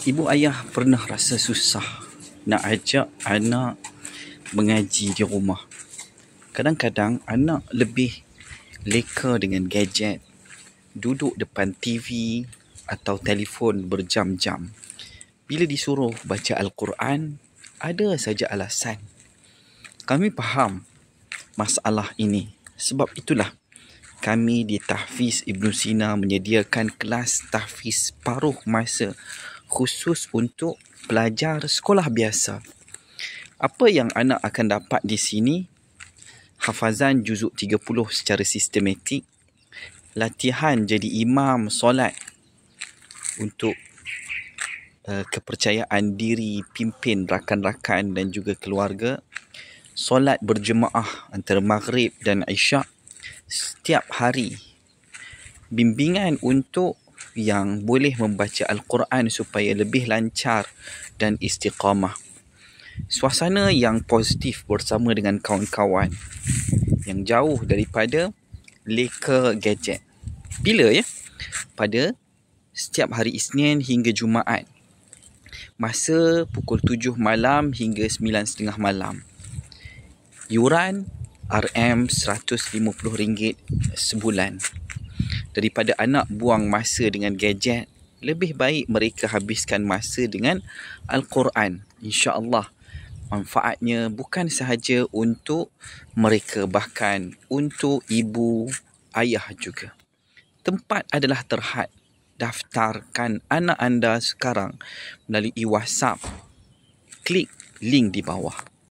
Ibu ayah pernah rasa susah nak ajak anak mengaji di rumah. Kadang-kadang anak lebih leka dengan gadget, duduk depan TV atau telefon berjam-jam. Bila disuruh baca Al-Quran, ada saja alasan. Kami faham masalah ini. Sebab itulah kami di Tahfiz Ibn Sina menyediakan kelas tahfiz paruh masa khusus untuk pelajar sekolah biasa. Apa yang anak akan dapat di sini? Hafazan juzuk 30 secara sistematik, latihan jadi imam solat untuk kepercayaan diri, pimpin rakan-rakan dan juga keluarga, solat berjemaah antara maghrib dan isyak setiap hari, bimbingan untuk yang boleh membaca Al-Quran supaya lebih lancar dan istiqamah, suasana yang positif bersama dengan kawan-kawan yang jauh daripada leka gadget. Bila ya? Pada setiap hari Isnin hingga Jumaat, masa pukul 7 malam hingga 9.30 malam. Yuran RM150 sebulan. Daripada anak buang masa dengan gadget, lebih baik mereka habiskan masa dengan Al-Quran. InsyaAllah manfaatnya bukan sahaja untuk mereka, bahkan untuk ibu, ayah juga. Tempat adalah terhad. Daftarkan anak anda sekarang melalui WhatsApp. Klik link di bawah.